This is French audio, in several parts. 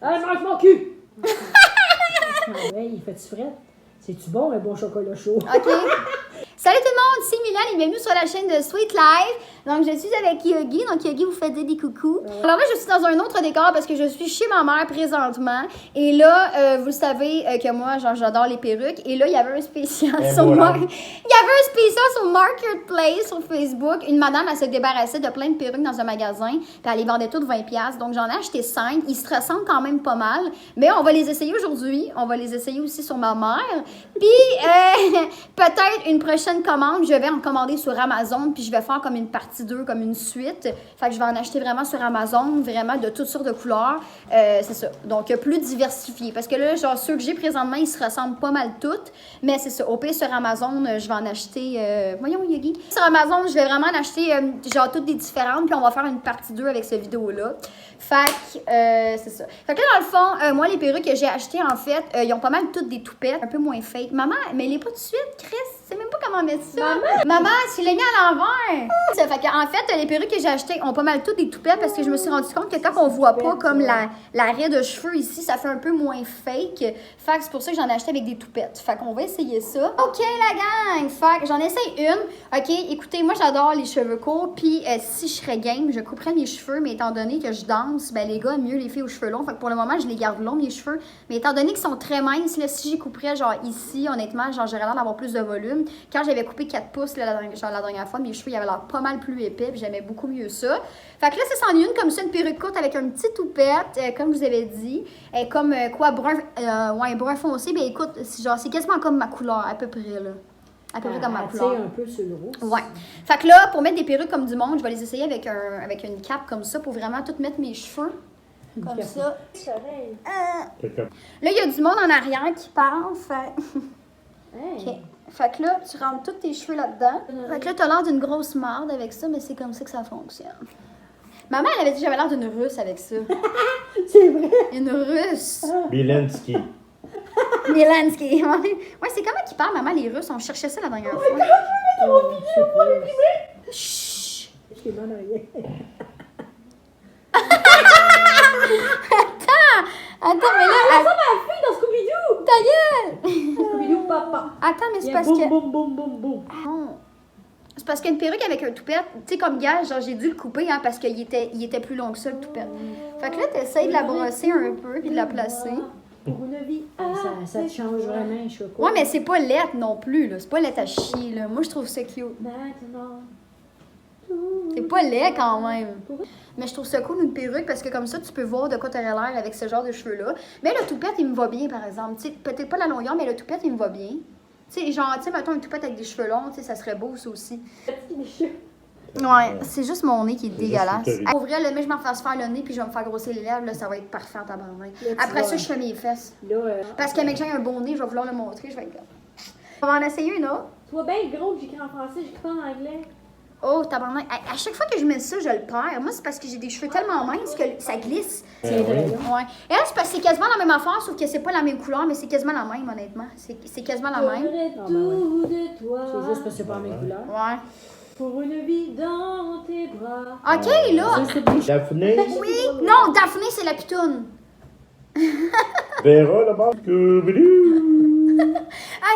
Ah, mange mon cul! Ouais, il fait-tu frais? C'est-tu bon, un bon chocolat chaud? OK. Salut tout le monde, c'est Mylène et bienvenue sur la chaîne de Sweet Life. Donc, je suis avec Yogi. Donc, Yogi, vous faites des coucous. Alors là, je suis dans un autre décor parce que je suis chez ma mère présentement. Et là, vous le savez que moi, genre, j'adore les perruques. Et là, il y avait un spécial sur Marketplace sur Facebook. Une madame, elle se débarrassait de plein de perruques dans un magasin. Puis elle les vendait toutes 20$. Donc, j'en ai acheté 5. Ils se ressemblent quand même pas mal. Mais on va les essayer aujourd'hui. On va les essayer aussi sur ma mère. Puis, peut-être une prochaine commande, je vais en commander sur Amazon, puis je vais faire comme une partie 2, comme une suite. Fait que je vais en acheter vraiment sur Amazon, vraiment de toutes sortes de couleurs. C'est ça. Donc, plus diversifié. Parce que là, genre, ceux que j'ai présentement, ils se ressemblent pas mal toutes. Mais c'est ça. Au pire, sur Amazon, je vais en acheter... Voyons, Yogi. Sur Amazon, je vais vraiment en acheter, genre, toutes des différentes, puis on va faire une partie 2 avec cette vidéo-là. Fait que, c'est ça. Fait que là, dans le fond, moi, les perruques que j'ai achetées, en fait, ils ont pas mal toutes des toupettes, un peu moins fake. Maman, mais les pas tout de suite, Chris. C'est même pas comment mettre ça. Maman, tu l'as mis à l'envers. Ça fait qu'en fait, les perruques que j'ai achetées ont pas mal toutes des toupettes parce que je me suis rendu compte que quand on voit pas comme l'arrêt de cheveux ici, ça fait un peu moins fake. Fait que c'est pour ça que j'en ai acheté avec des toupettes. Fait qu'on va essayer ça. OK, la gang. Fait que j'en essaye une. OK, écoutez, moi, j'adore les cheveux courts. Puis si je serais game, je couperais mes cheveux. Mais étant donné que je danse, ben les gars, mieux les filles aux cheveux longs. Fait que pour le moment, je les garde longs, mes cheveux. Mais étant donné qu'ils sont très minces, là, si j'y couperais, genre ici, honnêtement, genre j'aurais l'air d'avoir plus de volume. Quand j'avais coupé 4 pouces là, la dernière fois, mes cheveux ils avaient l'air pas mal plus épais, puis j'aimais beaucoup mieux ça. Fait que là, ça c'en est une comme ça, une perruque courte avec un petit toupette, comme je vous avais dit. Comme quoi, brun, brun foncé. Ben écoute, c'est quasiment comme ma couleur, à peu près, là. À peu près comme ma couleur. Un peu sur le rouge. Ouais. Fait que là, pour mettre des perruques comme du monde, je vais les essayer avec une cape comme ça pour vraiment tout mettre mes cheveux. Comme ça. Là, il y a du monde en arrière qui parle, fait... OK. Fait que là, tu rentres tous tes cheveux là-dedans. Fait que là, t'as l'air d'une grosse marde avec ça, mais c'est comme ça que ça fonctionne. Maman, elle avait dit que j'avais l'air d'une russe avec ça. C'est vrai? Une russe. Bielensky. Bielensky. Ouais, c'est comment qu'ils parlent, maman, les Russes? On cherchait ça la dernière fois. Chut! J'ai mal à rien. Attends, mais là... Elle ressemble à la fille dans Scooby-Doo! Ta gueule! Scooby-Doo papa. Attends, mais c'est parce que... Boum, boum, boum, boum. C'est parce qu'une perruque avec un toupette, tu sais, comme gars, genre, j'ai dû le couper, hein, parce qu'il était plus long que ça, le toupette. Fait que là, t'essayes de la brosser un peu, puis de la placer. Pour une vie. Ça te change vraiment les cheveux. Ouais, mais c'est pas laid non plus, là. C'est pas laid à chier, là. Moi, je trouve ça cute. C'est pas laid quand même. Mais je trouve ça cool une perruque parce que comme ça, tu peux voir de quoi t'aurais l'air avec ce genre de cheveux-là. Mais le toupette, il me va bien, par exemple. Tu sais, peut-être pas la longueur, mais le toupette, il me va bien. Tu sais, genre, tu sais, mettons un toupette avec des cheveux longs, tu sais, ça serait beau, ça aussi. Ouais, c'est juste mon nez qui est dégueulasse. Pour vrai, là, mais je m'en fasse faire le nez puis je vais me faire grossir les lèvres, là, ça va être parfait en tabarnak. Après ça, je fais mes fesses. Parce que mec, j'ai un bon nez, je vais vouloir le montrer, je vais être là. On va en essayer une autre. Toi, bien gros, j'écris en français, j'écris pas en anglais. Oh, tabarnak. À chaque fois que je mets ça, je le perds. Moi, c'est parce que j'ai des cheveux tellement minces que ça glisse. C'est vrai. Ouais. Et là, c'est parce que c'est quasiment la même affaire, sauf que c'est pas la même couleur, mais c'est quasiment la même, honnêtement. C'est quasiment la même. Tout de toi. C'est juste parce que c'est pas la même couleur. Ouais. Pour une vie dans tes bras. OK, là. Daphné. Oui. Non, Daphné, c'est la pitoune. Vera, la banque. Hey,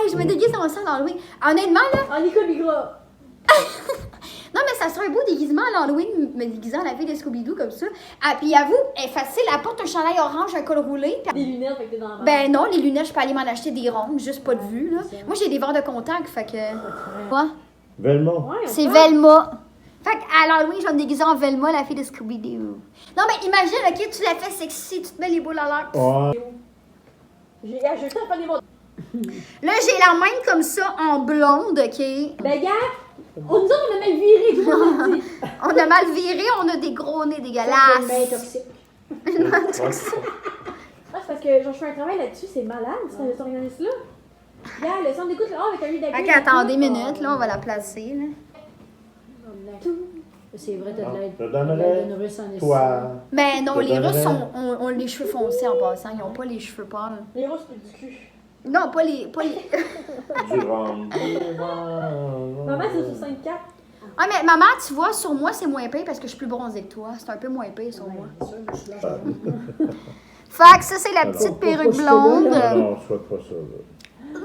je me déguise dans ça à l'Halloween. Honnêtement, là. En Nicole Bigra. Non, mais ça serait un beau déguisement à l'Halloween, me déguisant à la fille de Scooby-Doo comme ça. Ah, puis avoue, elle est facile. Elle porte un chandail orange, un col roulé. Des lunettes, fait que t'es dans la Ben non, les lunettes, je peux aller m'en acheter des rondes, juste pas de vue, là. Moi, j'ai des verres de contact, fait que... Quoi? Velma. C'est Velma. Fait qu'à l'Halloween, je vais me déguiser en Velma, la fille de Scooby-Doo. Non, mais imagine, OK, tu la fais sexy, tu te mets les boules à l'air. Ouais. J'ai acheté un peu des mots. Là, j'ai la main comme ça, en blonde, OK? Ben, gars, nous autres, on a mal viré, tout le monde dit. On a mal viré, on a des gros nez dégueulasses. Ben, toxique. Ouais. Ah, c'est parce que genre, je fais un travail là-dessus, c'est malade, cet organisme-là. Gars, le centre d'écoute, là, avec un lieu d'accueil. OK, attendez une minute, là, on va la placer, là. C'est vrai, t'as de l'aide. Je te donnerais toi. Ben non, Je les donnerais- Russes ont les cheveux foncés en passant, ils ont pas les cheveux pâles. Les roses, c'est du cul. Non, pas les... Du rhum. Maman, c'est sur 5-4. Ah, mais maman, tu vois, sur moi, c'est moins pire parce que je suis plus bronzée que toi. C'est un peu moins pire sur moi. Fait que ça, c'est la Alors, petite faut perruque pas blonde. là. Non, je pas ça, là.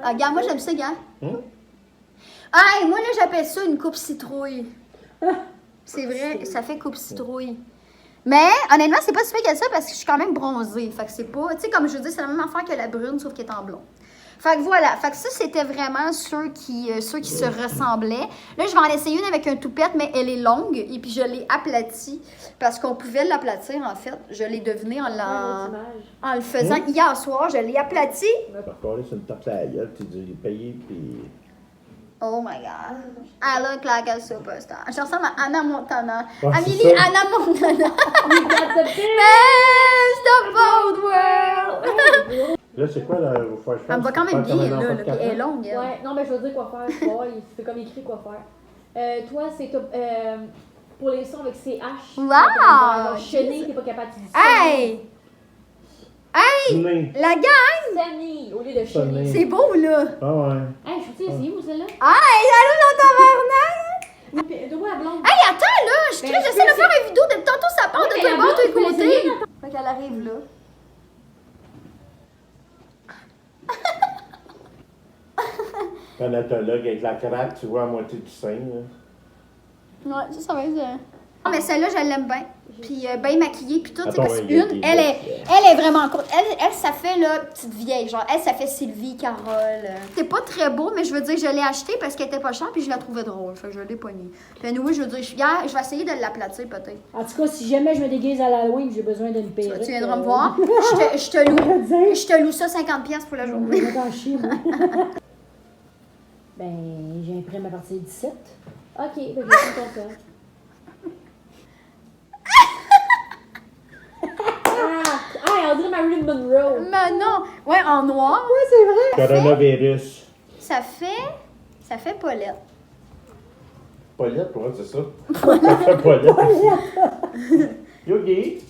Ah, regarde, moi, j'aime ça, gars. Hum? Ah, et moi, là, j'appelle ça une coupe citrouille. C'est vrai, ça fait coupe citrouille. Mais, honnêtement, c'est pas si pire que ça parce que je suis quand même bronzée. Fait que c'est pas... Tu sais, comme je dis, c'est la même affaire que la brune, sauf qu'elle est en blond. Fait que voilà. Fait que ça, c'était vraiment ceux qui se ressemblaient. Là, je vais en essayer une avec un toupette, mais elle est longue. Et puis, je l'ai aplatie. Parce qu'on pouvait l'aplatir, en fait. Je l'ai deviné en le faisant hier soir. Je l'ai aplati. Par contre, c'est une tarte à la gueule, tu dis payer, puis. Oh my God. I look like a superstar. Je ressemble à Anna Montana. Ah, c'est Amélie ça. Anna Montana. We got the big- Best of both worlds. Là, c'est quoi, là, vous faire Elle me va quand même bien, là. Puis elle est longue, elle. Ouais, non, mais je veux dire quoi faire. Tu vois, c'est comme écrit quoi faire. Toi, c'est pour les sons avec CH. Wow! Genre, chenille, t'es pas capable de dire Hey! Hey! Sonner. La gang! Sunny au lieu de Sunny. chenille. C'est beau, là. Ah ouais. Hey, je peux essayer, moi, celle-là? Hey, allô, dans ton tabarnak! Oui, puis de moi, la blonde. Hey, attends, là! Je Ben, crée, je j'essaie de peux faire une vidéo de tantôt, ça part Oui, de mais tous les la bords, blonde, de tous tu peux les côtés. essayer, Fait qu'elle arrive là. Thanatologue avec la craque, tu vois à moitié du sein, là. Ouais, ça va être. Non, mais celle-là, je l'aime bien. Puis bien maquillée, puis tout. tu sais, Attends, parce ouais, il y a qu'une, des elle belles, est vraiment courte. Elle, ça fait, là, petite vieille. Genre, elle, ça fait Sylvie, Carole. C'est pas très beau, mais je veux dire, je l'ai acheté parce qu'elle était pas chère, puis je la trouvais drôle. Fait que je l'ai pognée. Puis oui, je veux dire, je vais essayer de l'aplatir, peut-être. En tout cas, si jamais je me déguise à l'Halloween, j'ai besoin d'une perruque. Tu viendras me voir. Je te loue ça 50$ pour la Je journée. vais t'en chier, moi. Ben, j'imprime à partir du 17. Ok, ben, je vais faire ton cas. Ah, on dirait Marilyn Monroe. Mais non! Ouais, en noir. Oui, c'est vrai. Coronavirus. Ça fait Paulette. Paulette, ouais, c'est ça. Ça fait Paulette. Yogi.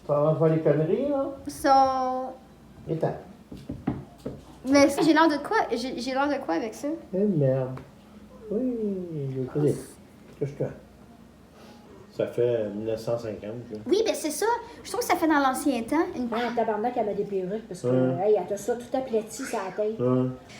Ça va faire les conneries, là? So... Et t'as. Mais j'ai l'air de quoi? J'ai l'air de quoi avec ça? Eh merde. Oui, je connais. Qu'est-ce que ça fait 1950, là. Oui, ben c'est ça. Je trouve que ça fait dans l'ancien temps. Une... Ouais, en tabarnak, elle met des perruques parce que, hey, elle a ça tout aplati sur la tête.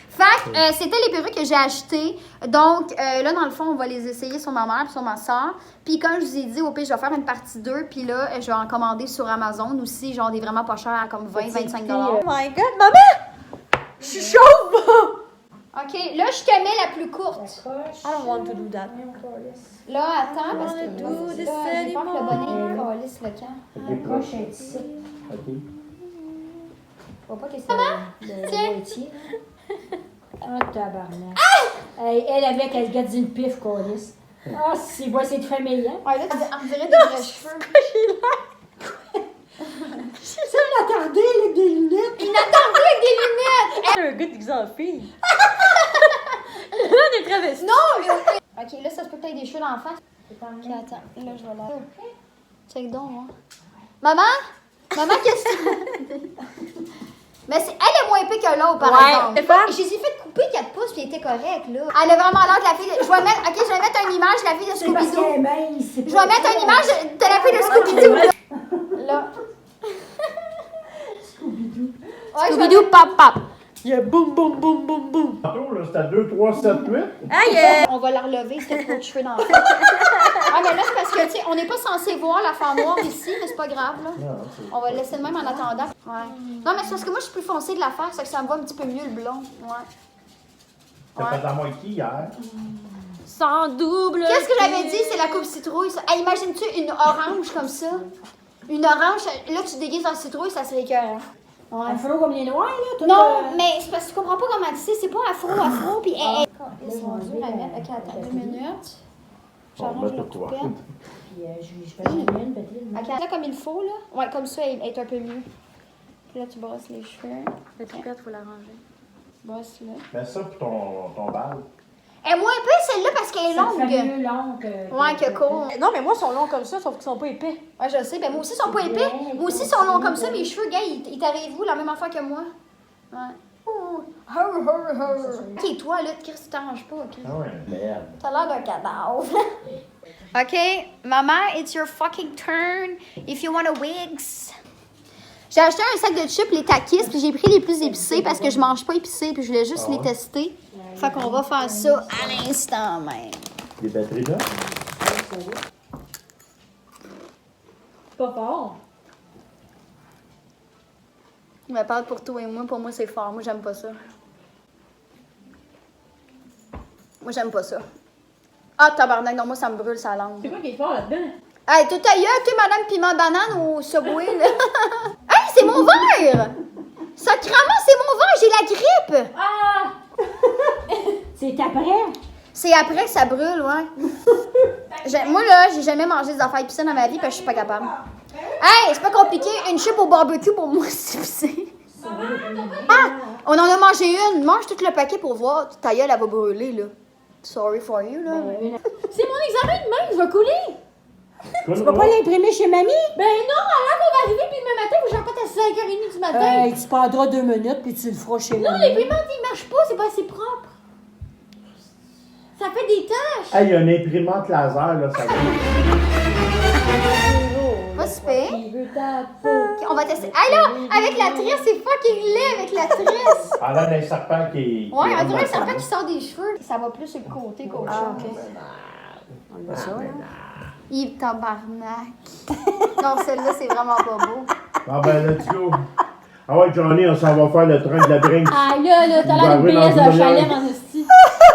Fait que c'était les perruques que j'ai achetées. Donc là, dans le fond, on va les essayer sur ma mère et sur ma soeur. Puis comme je vous ai dit, au pire, je vais faire une partie 2. Puis là, je vais en commander sur Amazon aussi, genre des vraiment pas chers, à comme 20-25$. Oh my God, maman! Je suis chauve! OK, là, je te mets la plus courte. I don't want to do that. Là, attends, parce que là, j'ai peur que le bonnet calisse le camp. La coche est ici. OK. Faut pas que c'est le boîtier. Oh, tabarnak. Hey, elle avec, elle garde une pif, câlisse. Ah, c'est bon, c'est de famille, hein? Ouais, là, on dirait des vrais cheveux. C'est ça, l'attardée, avec des lunettes. Une attendue avec des lunettes! Un gars déguisé en fille. Des travestis. Non! OK, là, ça se peut peut-être des cheveux d'en face. OK, attends. Là, je vais là. Check donc, hein. Maman? Maman, qu'est-ce que tu... Mais elle est moins épée que l'autre, par exemple. Je les ai fait couper 4 pouces, puis elle était correcte, là. Elle a vraiment l'air de la fille de... Je vais mettre une image de la fille de C'est parce qu'elle Scooby-Doo. est mince. c'est Je pas vais mettre ça. une image de la fille de Scooby-Doo. Là. Scooby-Doo. Ouais, Scooby-Doo, pop, pop. Il y a boum, boum, boum, boum, boum. Tantôt, là, c'était à 2, 3, 7, 8. On va la relever, c'était trop de cheveux dans le face. Ah, mais là, c'est parce que, tu sais, on n'est pas censé voir la femme noire ici, mais c'est pas grave, là. Non, c'est... On va le laisser de même en attendant. Ouais. Non, mais c'est parce que moi, je suis plus foncée de la faire, c'est que ça me va un petit peu mieux le blond. Ouais. T'as fait la moitié hier. Sans double. Qu'est-ce que j'avais dit? C'est la coupe citrouille, ça. Hey, imagine-tu une orange comme ça? Une orange, là, tu te déguises en citrouille, ça serait écœurant. Ouais. Afro comme les noirs, là. tout, Non, mais c'est parce que tu comprends pas comment tu sais, c'est pas afro, puis Ils sont durs à mettre. Ok, attends, 2 minutes. On J'arrange va le mettre toi. coupette. Puis je fais une petite. Ok, là, comme il faut, là. Ouais, comme ça, elle est un peu mieux. Puis là, tu brosses les cheveux. Le toupette, faut l'arranger. Brosse là. Mets ça pour ton bal. Elle est moins épais, celle-là, parce qu'elle est Ça te fait longue. mieux long que... Ouais, que court. Non, mais moi, ils sont longs comme ça, sauf qu'ils sont pas épais. Ouais, je sais. Ben, moi aussi, ils sont pas épais. Moi aussi, ils sont longs comme ça. Mes cheveux, gars, ils t'arrivent où? La même affaire que moi? Ouais. Ouh. Ok, toi, là, Chris, tu t'arranges pas, ok? Ah ouais, merde. T'as l'air d'un cadavre. OK, maman, it's your fucking turn. If you want a wigs. J'ai acheté un sac de chips, les Takis, puis j'ai pris les plus épicés parce que je mange pas épicé, puis je voulais juste les tester. Fait qu'on va faire ça à l'instant même. Les batteries là? Pas fort. Je me parle pour toi et moi. Pour moi, c'est fort. Moi, j'aime pas ça. Moi, j'aime pas ça. Ah, tabarnak, non, moi, ça me brûle sa langue. C'est quoi qui est fort là-dedans? Hey, tout ailleurs, tu madame piment banane au Subway, là. Hey, c'est mon verre! Sacrement, c'est mon verre, j'ai la grippe! Ah! C'est après. C'est après que ça brûle, ouais. Moi, là, j'ai jamais mangé des affaires épicées dans ma vie parce que je suis pas capable. Hey, c'est pas compliqué. Une chip au barbecue, pour moi, c'est épicé. Ah! On en a mangé une. Mange tout le paquet pour voir. Ta gueule, elle va brûler, là. Sorry for you, là. C'est mon examen de même, je vais couler! Tu vas pas l'imprimer chez mamie? Ben non, alors qu'on va arriver, puis demain matin, faut que j'en parte à 5h30 du matin. Tu prendras 2 minutes, puis tu le feras chez Non, mamie. l'imprimante, il marche pas, c'est pas assez propre. Ça fait des taches. Ah, il y a une imprimante laser, là, ça va. Pas super. Il veut ta peau. Ok, on va tester. Ah là, avec la tresse, c'est fucking laid avec la tresse. Ah là, d'un serpent qui. Ouais, qui on dirait un rentre serpent dans qui sort des cheveux. Ça va plus sur le côté qu'autre chose. On voit ça, là. Yves tabarnak. Non, celle-là, c'est vraiment pas beau. Ah ben, let's go. Ah ouais, Johnny, on s'en va faire le train de la brinque. Ah là, t'as l'air d'une Barré dans pièce une de chalet, lumière. mon esti.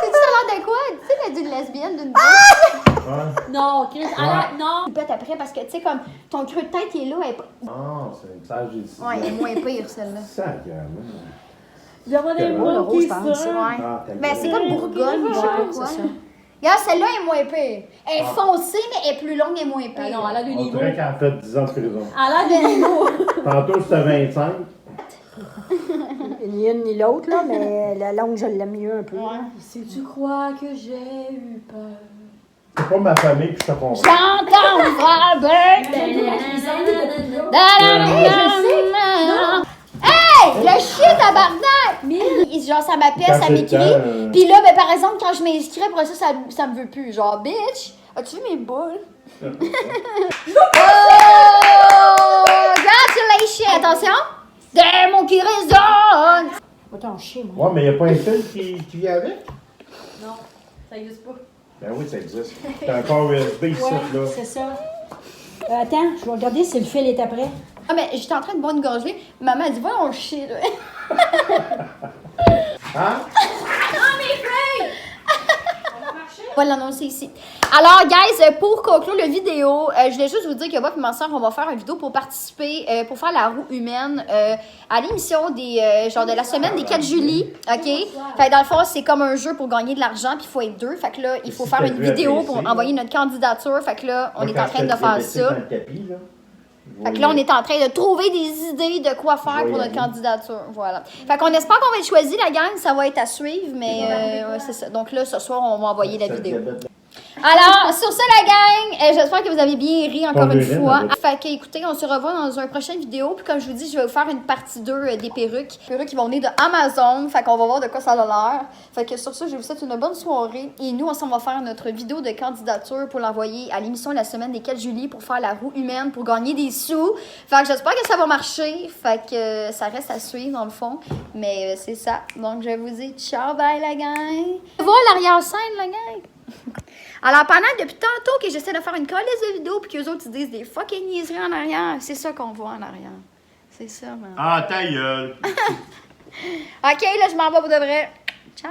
C'est-tu l'air de quoi? Tu sais, elle dit d'une lesbienne, d'une bitch. Ouais. Non, Chris, non. Tu pètes après parce que, tu sais, comme ton creux de tête qui est là, elle est pas. Ah, c'est une sage ici. Ouais, elle est moins pire, celle-là. Sacrément. J'aimerais des Le mots rose, qui je pense. sortent. Ouais. Ah, t'as Ben, le c'est droit. comme Bourgogne, je sais pas Ouais, quoi. c'est ça. Regarde, celle-là est moins pire. Elle est foncée, mais elle est plus longue et moins Ah pire. non, elle a du On niveau. dirait qu'elle a fait 10 ans de prison. Elle a du niveau. Tantôt, c'était 25. Ni une ni l'autre, là, mais la longue, je l'aime mieux un peu. là. Si tu crois que j'ai eu peur. C'est pas ma famille, puis je te comprends. J'entends Hey! Le chien tabarnak! Genre, ça m'appelle, Quand ça c'est m'écrit. le temps, Puis là, ben, par exemple, quand je m'inscris, après ça me veut plus. Genre, bitch, as-tu vu mes boules? Oh! Congratulations! Attention! Démon qui résonne! Va t'en chier, moi. Ouais, mais il n'y a pas un fil qui vient avec? Non, ça existe pas. Ben oui, ça existe. T'as un port USB ici, Ouais, là. c'est ça. Attends, je vais regarder si le fil est après. Ah, mais j'étais en train de boire une gorgée. Maman a dit, va, on le chie, là. Hein? On va l'annoncer ici. Alors, guys, pour conclure la vidéo, je voulais juste vous dire que moi et ma soeur, on va faire une vidéo pour participer, pour faire la roue humaine à l'émission des genre de la semaine des 4 juillet. OK? Fait que dans le fond, c'est comme un jeu pour gagner de l'argent, puis il faut être deux. Fait que là, il faut Si faire t'as une vu vidéo APC, pour là. envoyer notre candidature. Fait que là, on Moi, est quand en train de j'étais faire diabétique ça. dans le tapis, là, Fait que là, on est en train de trouver des idées de quoi faire pour notre candidature. Voilà. Fait qu'on espère qu'on va être choisi, la gang. Ça va être à suivre, mais ouais, c'est ça. Donc là, ce soir, on va envoyer la vidéo. Alors, sur ça, la gang, j'espère que vous avez bien ri encore une Pas fois. bien, Fait que, écoutez, on se revoit dans une prochaine vidéo. Puis, comme je vous dis, je vais vous faire une partie 2 des perruques. Perruques qui vont venir de Amazon. Fait qu'on va voir de quoi ça a l'air. Fait que sur ça, je vous souhaite une bonne soirée. Et nous, on s'en va faire notre vidéo de candidature pour l'envoyer à l'émission La Semaine des 4 juillet pour faire la roue humaine pour gagner des sous. Fait que j'espère que ça va marcher. Fait que ça reste à suivre, dans le fond. Mais c'est ça. Donc, je vous dis ciao, bye, la gang. Voilà l'arrière-scène, la gang. Alors, pendant depuis tantôt que j'essaie de faire une colisse de vidéo puis qu'eux autres ils disent des fucking niaiseries en arrière, c'est ça qu'on voit en arrière. C'est ça, man. Ah, ta gueule! OK, là, je m'en vais pour de vrai. Ciao!